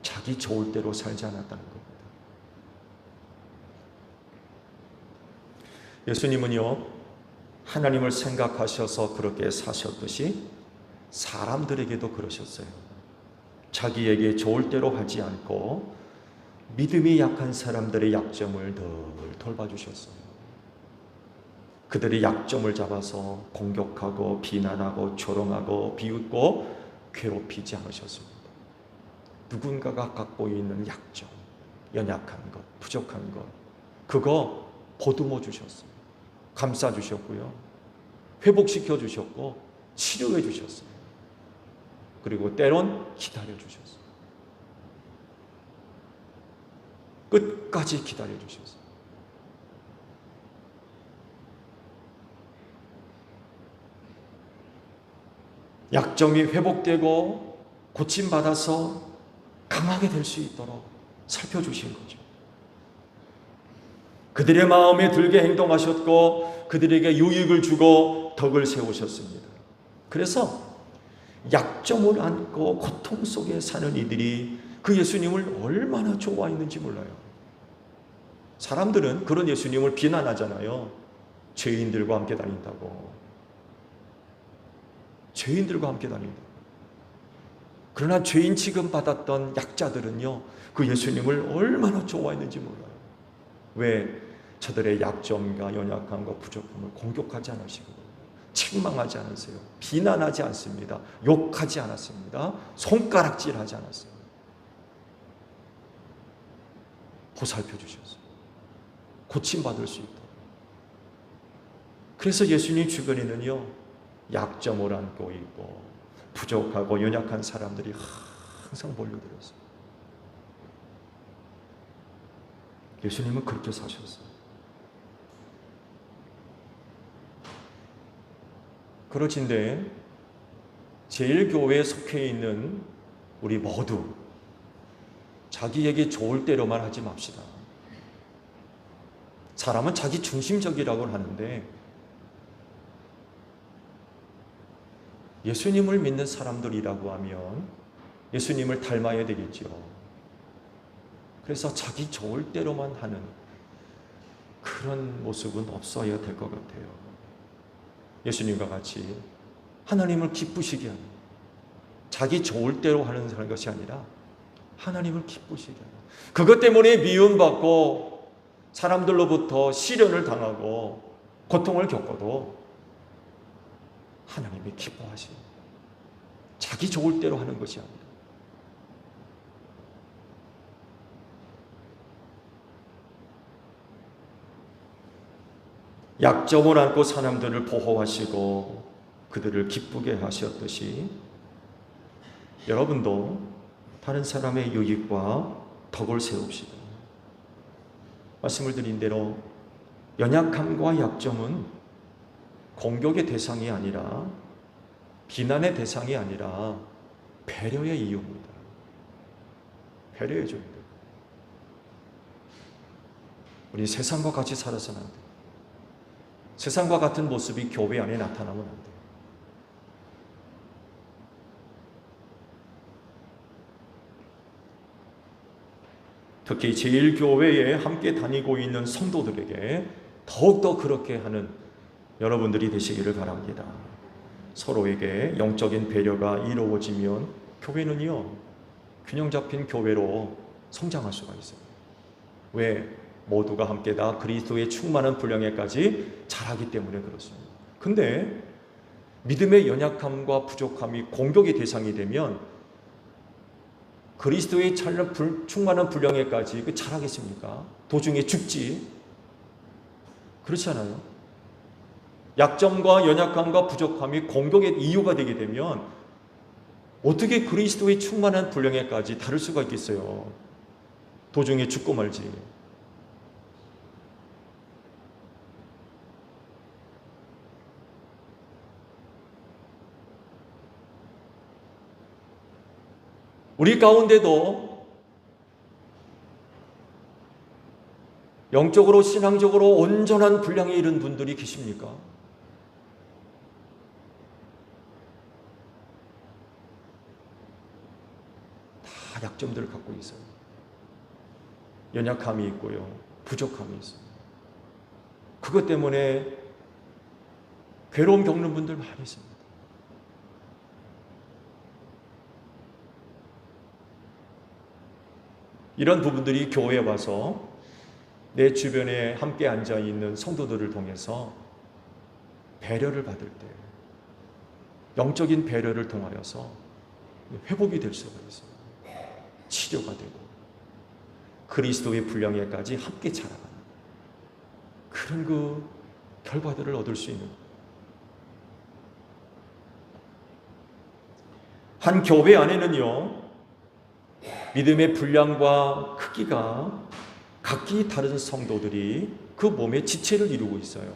자기 좋을 대로 살지 않았다는 겁니다. 예수님은요, 하나님을 생각하셔서 그렇게 사셨듯이 사람들에게도 그러셨어요. 자기에게 좋을 대로 하지 않고 믿음이 약한 사람들의 약점을 늘 돌봐주셨어요. 그들의 약점을 잡아서 공격하고 비난하고 조롱하고 비웃고 괴롭히지 않으셨습니다. 누군가가 갖고 있는 약점, 연약한 것, 부족한 것, 그거 보듬어 주셨어요. 감싸 주셨고요. 회복시켜 주셨고 치료해 주셨어요. 그리고 때론 기다려 주셨어요. 끝까지 기다려 주셨어요. 약점이 회복되고 고침받아서 강하게 될 수 있도록 살펴주신 거죠. 그들의 마음에 들게 행동하셨고 그들에게 유익을 주고 덕을 세우셨습니다. 그래서 약점을 안고 고통 속에 사는 이들이 그 예수님을 얼마나 좋아했는지 몰라요. 사람들은 그런 예수님을 비난하잖아요. 죄인들과 함께 다닌다고. 죄인들과 함께 다닌다. 그러나 죄인 취급받았던 약자들은요, 그 예수님을 얼마나 좋아했는지 몰라요. 왜? 저들의 약점과 연약함과 부족함을 공격하지 않으시고 책망하지 않으세요. 비난하지 않습니다. 욕하지 않았습니다. 손가락질하지 않았어요. 보살펴 주셨어요. 고침받을 수 있도록. 그래서 예수님 주변에는요, 약점을 안고 있고 부족하고 연약한 사람들이 항상 몰려들었어요. 예수님은 그렇게 사셨어요. 그러신데 제1교회에 속해 있는 우리 모두 자기에게 좋을 대로만 하지 맙시다. 사람은 자기 중심적이라고 하는데 예수님을 믿는 사람들이라고 하면 예수님을 닮아야 되겠죠. 그래서 자기 좋을 대로만 하는 그런 모습은 없어야 될 것 같아요. 예수님과 같이 하나님을 기쁘시게 하는, 자기 좋을 대로 하는 것이 아니라 하나님을 기쁘시게 하는, 그것 때문에 미움받고 사람들로부터 시련을 당하고 고통을 겪어도 하나님이 기뻐하시는, 자기 좋을 대로 하는 것이 아니라 약점을 안고 사람들을 보호하시고 그들을 기쁘게 하셨듯이 여러분도 다른 사람의 유익과 덕을 세웁시다. 말씀을 드린 대로 연약함과 약점은 공격의 대상이 아니라 비난의 대상이 아니라 배려의 이유입니다. 배려해 줘야 돼요. 우리 세상과 같이 살아서는 안 돼요. 세상과 같은 모습이 교회 안에 나타나면 안 돼요. 특히 제1교회에 함께 다니고 있는 성도들에게 더욱더 그렇게 하는 여러분들이 되시기를 바랍니다. 서로에게 영적인 배려가 이루어지면 교회는요, 균형 잡힌 교회로 성장할 수가 있어요. 왜? 모두가 함께 다 그리스도의 충만한 분량에까지 자라기 때문에 그렇습니다. 근데 믿음의 연약함과 부족함이 공격의 대상이 되면 그리스도의 충만한 분량에까지 잘하겠습니까? 도중에 죽지. 그렇지 않아요? 약점과 연약함과 부족함이 공격의 이유가 되게 되면 어떻게 그리스도의 충만한 분량에까지 다룰 수가 있겠어요? 도중에 죽고 말지. 우리 가운데도 영적으로 신앙적으로 온전한 분량에 이른 분들이 계십니까? 다 약점들을 갖고 있어요. 연약함이 있고요. 부족함이 있어요. 그것 때문에 괴로움 겪는 분들 많이 있습니다. 이런 부분들이 교회에 와서 내 주변에 함께 앉아있는 성도들을 통해서 배려를 받을 때 영적인 배려를 통하여서 회복이 될 수가 있어요. 치료가 되고 그리스도의 분량에까지 함께 자라가는 그런 그 결과들을 얻을 수 있는 한 교회 안에는요 믿음의 분량과 크기가 각기 다른 성도들이 그 몸의 지체를 이루고 있어요.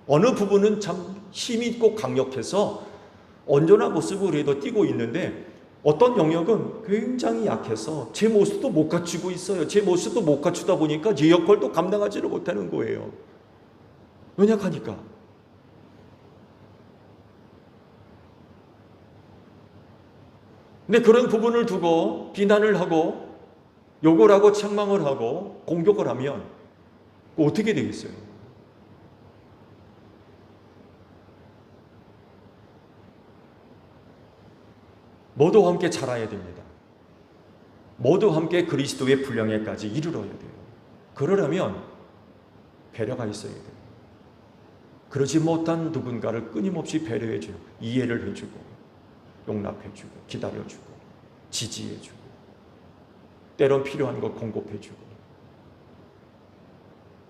어느 부분은 참 힘이 있고 강력해서 온전한 모습을 해도 띄고 있는데 어떤 영역은 굉장히 약해서 제 모습도 못 갖추고 있어요. 제 모습도 못 갖추다 보니까 제 역할도 감당하지를 못하는 거예요. 연약하니까. 근데 그런 부분을 두고 비난을 하고 욕을 하고 책망을 하고 공격을 하면 어떻게 되겠어요? 모두 함께 자라야 됩니다. 모두 함께 그리스도의 분량에까지 이르러야 돼요. 그러려면 배려가 있어야 돼요. 그러지 못한 누군가를 끊임없이 배려해주고 이해를 해주고 용납해주고 기다려주고 지지해주고 때론 필요한 것 공급해주고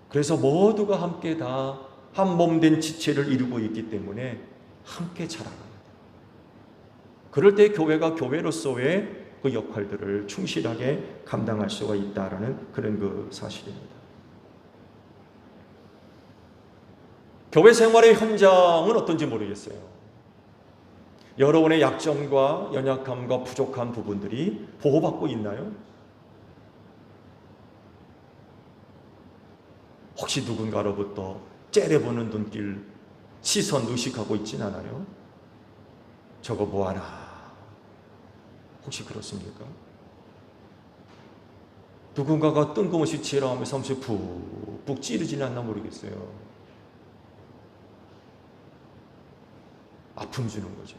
그래서 모두가 함께 다 한 몸 된 지체를 이루고 있기 때문에 함께 자라갑니다. 그럴 때 교회가 교회로서의 그 역할들을 충실하게 감당할 수가 있다라는 그런 그 사실입니다. 교회 생활의 현장은 어떤지 모르겠어요. 여러분의 약점과 연약함과 부족한 부분들이 보호받고 있나요? 혹시 누군가로부터 째려보는 눈길, 시선 의식하고 있진 않아요? 저거 뭐하나? 혹시 그렇습니까? 누군가가 뜬금없이 지랄하면서 푹푹 찌르지는 않나 모르겠어요. 아픔 주는 거죠.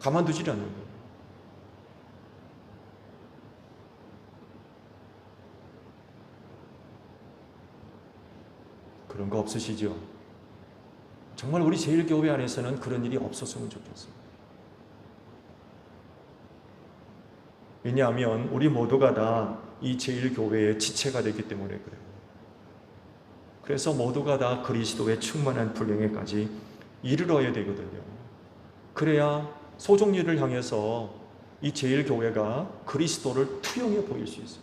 가만두질 않는 거예요. 그런 거 없으시죠? 정말 우리 제일교회 안에서는 그런 일이 없었으면 좋겠어요. 왜냐하면 우리 모두가 다 이 제일교회의 지체가 되기 때문에 그래요. 그래서 모두가 다 그리스도의 충만한 분량에까지 이르러야 되거든요. 그래야 소종리를 향해서 이 제일교회가 그리스도를 투영해 보일 수 있어요.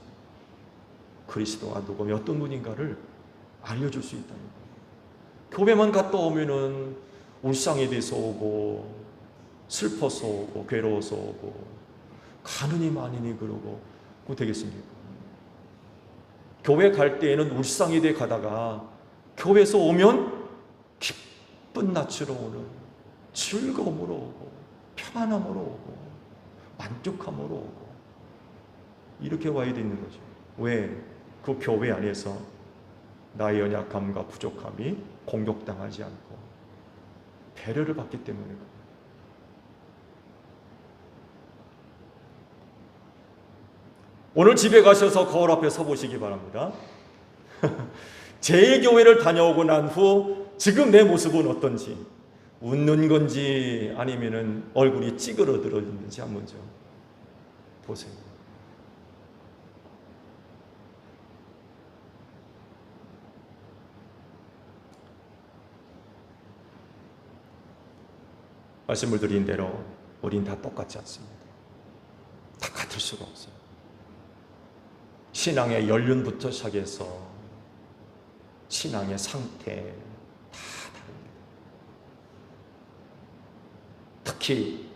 그리스도가 누구며 어떤 분인가를 알려줄 수 있다는 거예요. 교회만 갔다 오면은 울상에 대해서 오고 슬퍼서 오고 괴로워서 오고 가느니 마느니 그러고 그거 되겠습니까? 교회 갈 때에는 울상에 대해 가다가 교회에서 오면 기쁜 낯으로 오는 즐거움으로 오고 평안함으로 오고 만족함으로 오고 이렇게 와야 되는 거죠. 왜? 그 교회 안에서 나의 연약함과 부족함이 공격당하지 않고 배려를 받기 때문에 오늘 집에 가셔서 거울 앞에 서보시기 바랍니다. 제1교회를 다녀오고 난 후 지금 내 모습은 어떤지 웃는 건지 아니면은 얼굴이 찌그러들어 있는지 한번 좀 보세요. 말씀을 드린 대로 우린 다 똑같지 않습니다. 다 같을 수가 없어요. 신앙의 연륜부터 시작해서 신앙의 상태 다 다릅니다. 특히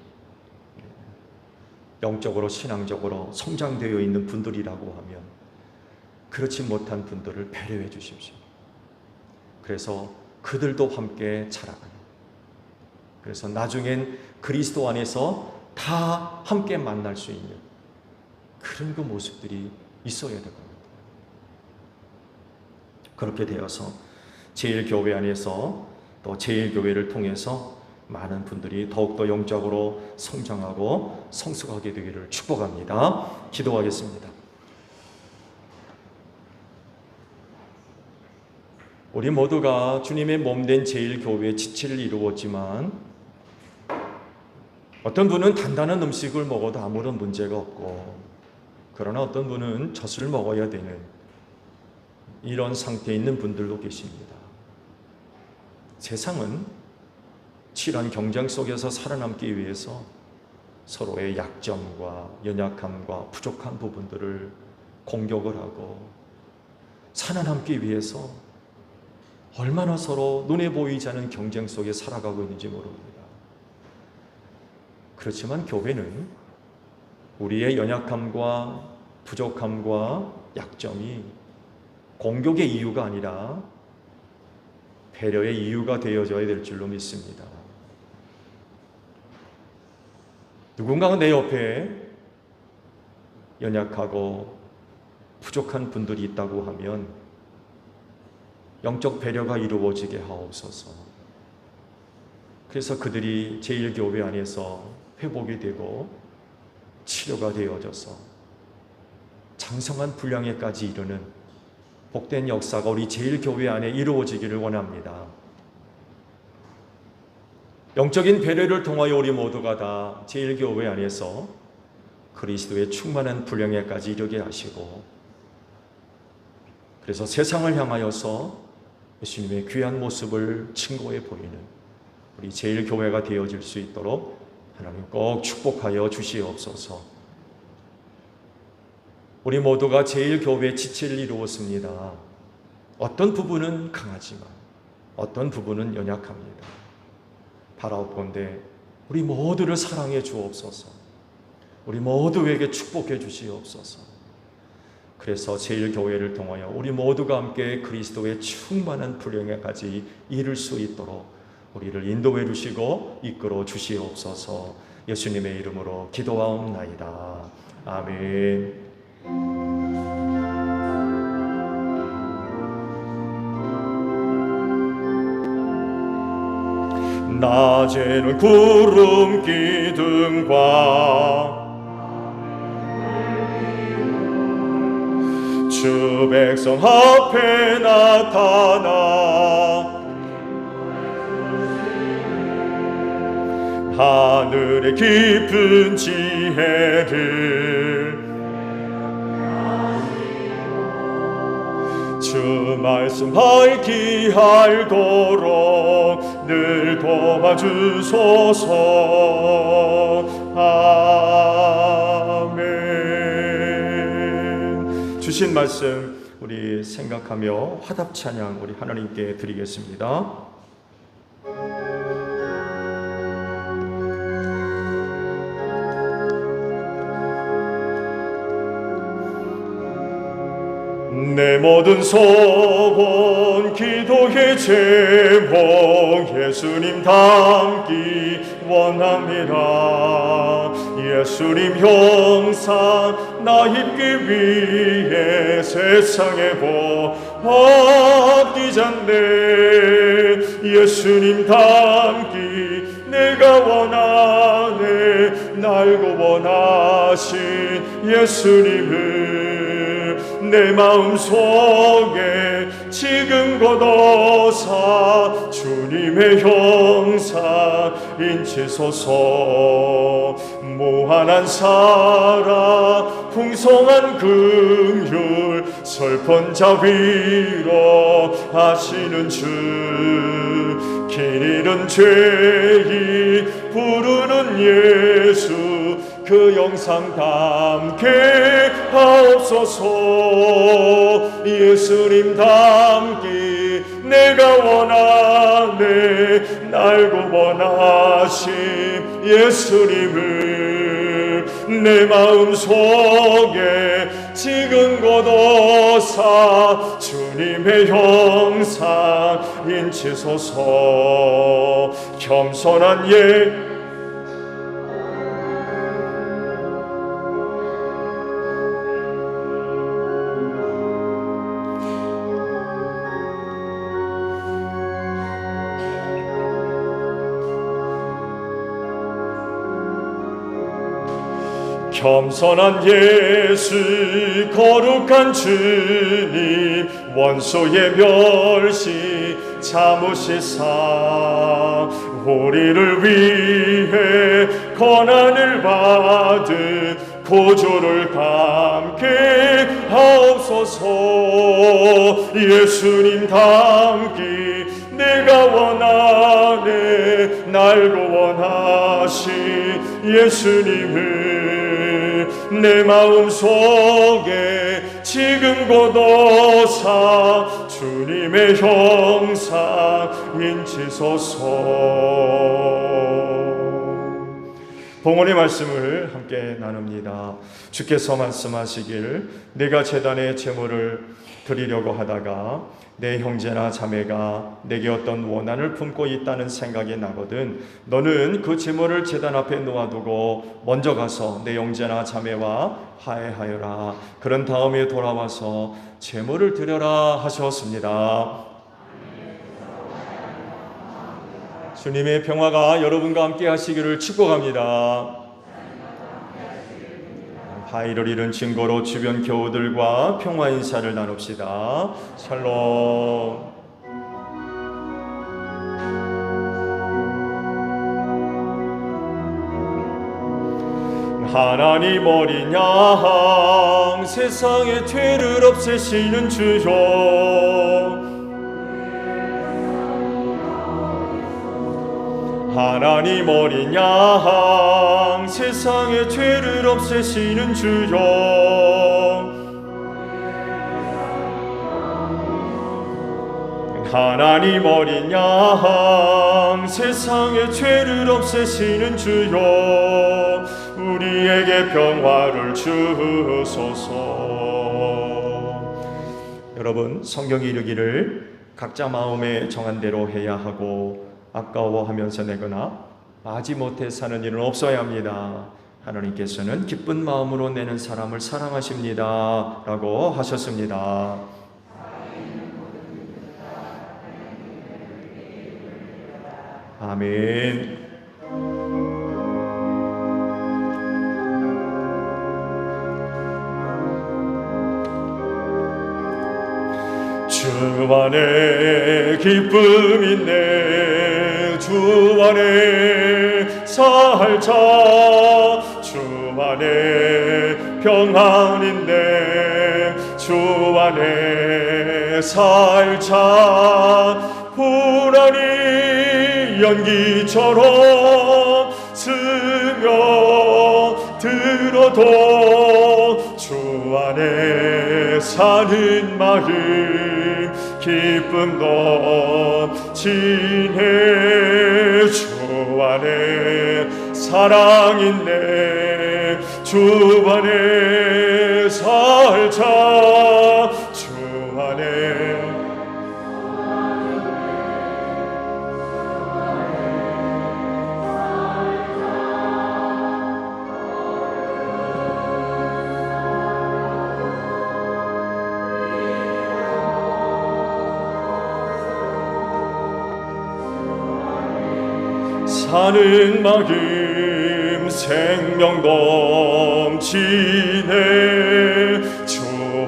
영적으로 신앙적으로 성장되어 있는 분들이라고 하면 그렇지 못한 분들을 배려해 주십시오. 그래서 그들도 함께 자라가는, 그래서 나중엔 그리스도 안에서 다 함께 만날 수 있는 그런 그 모습들이 있어야 될 겁니다. 그렇게 되어서 제일교회 안에서 또 제일교회를 통해서 많은 분들이 더욱더 영적으로 성장하고 성숙하게 되기를 축복합니다. 기도하겠습니다. 우리 모두가 주님의 몸된 제일교회의 지체를 이루었지만 어떤 분은 단단한 음식을 먹어도 아무런 문제가 없고, 그러나 어떤 분은 젖을 먹어야 되는 이런 상태에 있는 분들도 계십니다. 세상은 치열한 경쟁 속에서 살아남기 위해서 서로의 약점과 연약함과 부족한 부분들을 공격을 하고 살아남기 위해서 얼마나 서로 눈에 보이지 않는 경쟁 속에 살아가고 있는지 모릅니다. 그렇지만 교회는 우리의 연약함과 부족함과 약점이 공격의 이유가 아니라 배려의 이유가 되어져야 될 줄로 믿습니다. 누군가가 내 옆에 연약하고 부족한 분들이 있다고 하면 영적 배려가 이루어지게 하옵소서. 그래서 그들이 제일교회 안에서 회복이 되고 치료가 되어져서 장성한 분량에까지 이르는 복된 역사가 우리 제일교회 안에 이루어지기를 원합니다. 영적인 배려를 통하여 우리 모두가 다 제일교회 안에서 그리스도의 충만한 분량에까지 이르게 하시고, 그래서 세상을 향하여서 예수님의 귀한 모습을 증거해 보이는 우리 제일교회가 되어질 수 있도록 하나님 꼭 축복하여 주시옵소서. 우리 모두가 제일교회의 지체를 이루었습니다. 어떤 부분은 강하지만 어떤 부분은 연약합니다. 바라옵건대 우리 모두를 사랑해 주옵소서. 우리 모두에게 축복해 주시옵소서. 그래서 제일교회를 통하여 우리 모두가 함께 그리스도의 충만한 분량에까지 이룰 수 있도록 우리를 인도해 주시고 이끌어 주시옵소서. 예수님의 이름으로 기도하옵나이다. 아멘. 낮에는 구름 기둥과 주 백성 앞에 나타나 하늘의 깊은 지혜를 주 말씀 밝히 알도록 늘 도와주소서. 아멘. 주신 말씀 우리 생각하며 화답 찬양 우리 하나님께 드리겠습니다. 내 모든 소원 기도의 제목 예수님 닮기 원합니다. 예수님 형상 나 입기 위해 세상에 보았기 않네. 예수님 닮기 내가 원하네. 날고 원하신 예수님을 내 마음속에 지금 걷어사 주님의 형상 인치소서. 무한한 사랑 풍성한 긍휼 슬픈 자 위로 하시는 주, 길 잃은 죄인 부르는 예수, 그 영상 담게 하옵소서. 예수님 닮기 내가 원하네, 날고 원하신 예수님을 내 마음속에 지금 곳오사 주님의 형상 인치소서. 겸손한 겸손한 예수, 거룩한 주님, 원수의 멸시 참으시사 우리를 위해 고난을 받은 구주를 닮게 하옵소서. 예수님 닮기 내가 원하네, 날고 원하신 예수님을 내 마음속에 지금 곳오사 주님의 형상 인치소서. 봉헌의 말씀을 함께 나눕니다. 주께서 말씀하시길, 내가 제단에 제물을 드리려고 하다가 내 형제나 자매가 내게 어떤 원한을 품고 있다는 생각이 나거든 너는 그 제물을 제단 앞에 놓아두고 먼저 가서 내 형제나 자매와 화해하여라. 그런 다음에 돌아와서 제물을 드려라 하셨습니다. 주님의 평화가 여러분과 함께 하시기를 축복합니다. 화의를 이룬 증거로 주변 교우들과 평화 인사를 나눕시다. 샬롬. 하나님 어린 양, 세상의 죄를 없애시는 주여, 하나님 어린 양, 세상의 죄를 없애시는 주여, 하나님 어린 양, 세상의 죄를 없애시는 주여, 우리에게 평화를 주소서. 여러분, 성경이 이르기를 각자 마음에 정한 대로 해야 하고 아까워하면서 내거나 마지못해 사는 일은 없어야 합니다. 하나님께서는 기쁜 마음으로 내는 사람을 사랑하십니다 라고 하셨습니다. 아멘. 주 안에 기쁨 있네, 주 안에 살자, 주 안에 평안 있네, 주 안에 살자. 불안이 연기처럼 스며들어도 주 안에 사는 마음 기쁨 넘치네. 주 안에 사랑 있네, 주 안에 살자, 주 안에 사는 마음 생명 넘치네, 주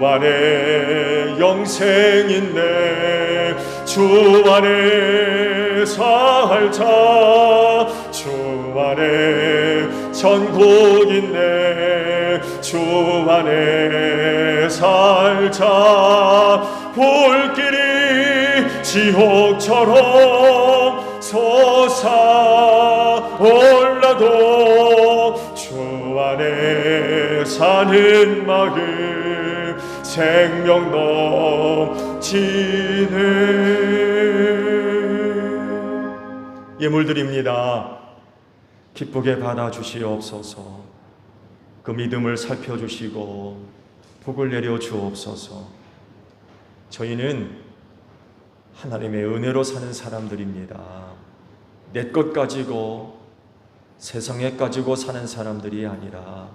안에 영생 있네, 주 안에 살자, 주 안에 천국인내 주 안에 살자. 불길이 지옥처럼 솟아올라도 주 안에 사는 마음 생명 넘치네. 예물드립니다. 기쁘게 받아주시옵소서. 그 믿음을 살펴주시고 복을 내려 주옵소서. 저희는 하나님의 은혜로 사는 사람들입니다. 내 것 가지고 세상에 가지고 사는 사람들이 아니라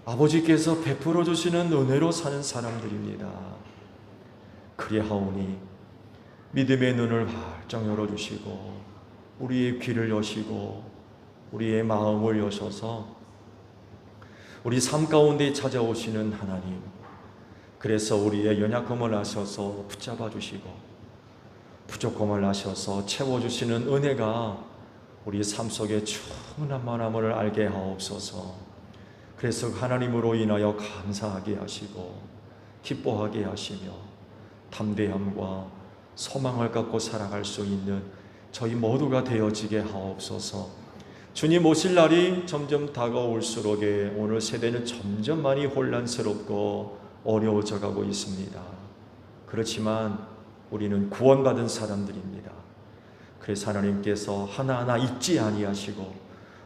아버지께서 베풀어 주시는 은혜로 사는 사람들입니다. 그리하오니 믿음의 눈을 활짝 열어주시고 우리의 귀를 여시고 우리의 마음을 여셔서 우리 삶 가운데 찾아오시는 하나님, 그래서 우리의 연약함을 아셔서 붙잡아 주시고 부족함을 아셔서 채워주시는 은혜가 우리 삶 속에 충분한 만함을 알게 하옵소서. 그래서 하나님으로 인하여 감사하게 하시고 기뻐하게 하시며 담대함과 소망을 갖고 살아갈 수 있는 저희 모두가 되어지게 하옵소서. 주님 오실 날이 점점 다가올수록에 오늘 세대는 점점 많이 혼란스럽고 어려워져 가고 있습니다. 그렇지만 우리는 구원받은 사람들입니다. 그래서 하나님께서 하나하나 잊지 아니하시고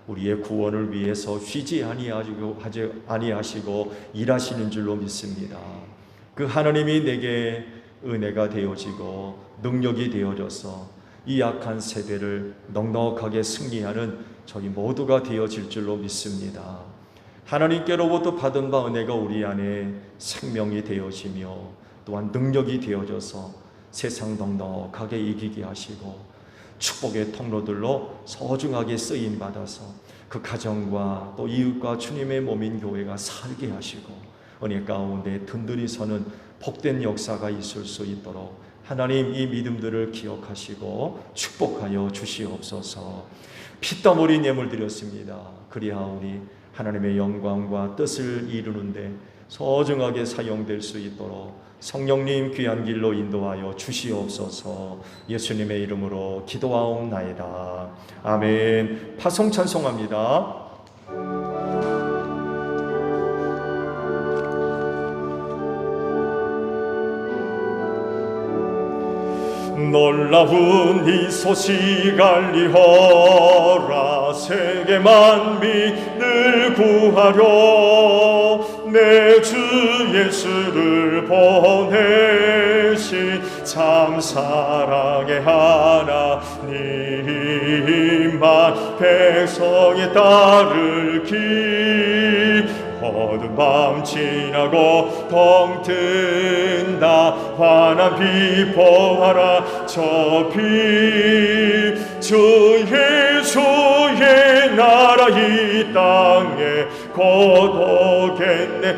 우리의 구원을 위해서 쉬지 아니하시고 일하시는 줄로 믿습니다. 그 하나님이 내게 은혜가 되어지고 능력이 되어져서 이 약한 세대를 넉넉하게 승리하는 저희 모두가 되어질 줄로 믿습니다. 하나님께로부터 받은 바 은혜가 우리 안에 생명이 되어지며 또한 능력이 되어져서 세상 넉넉하게 이기게 하시고 축복의 통로들로 소중하게 쓰임받아서 그 가정과 또 이웃과 주님의 몸인 교회가 살게 하시고 은혜 가운데 든든히 서는 복된 역사가 있을 수 있도록 하나님 이 믿음들을 기억하시고 축복하여 주시옵소서. 피땀 흘린 예물 드렸습니다. 그리하오니 하나님의 영광과 뜻을 이루는데 소중하게 사용될 수 있도록 성령님 귀한 길로 인도하여 주시옵소서. 예수님의 이름으로 기도하옵나이다. 아멘. 파송 찬송합니다. 놀라운 이 소식 알리어라. 세계 만민을 구하려 내 주 예수를 보내신 참 사랑의 하나님만 백성에 따를 길. 어두운 밤 지나고 덩 튼다. 환한 비 보아라 저 비. 주 예수의 나라 이 땅에 곧 오겠네.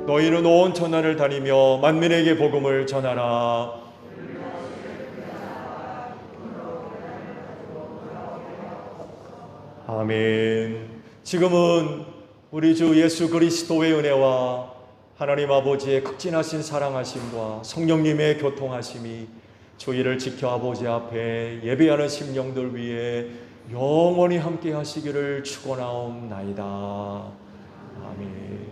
너희는 온 천하를 다니며 만민에게 복음을 전하라. 아멘. 지금은 우리 주 예수 그리스도의 은혜와 하나님 아버지의 극진하신 사랑하심과 성령님의 교통하심이 저희를 지켜 아버지 앞에 예배하는 심령들 위해 영원히 함께 하시기를 축원하옵나이다. 아멘.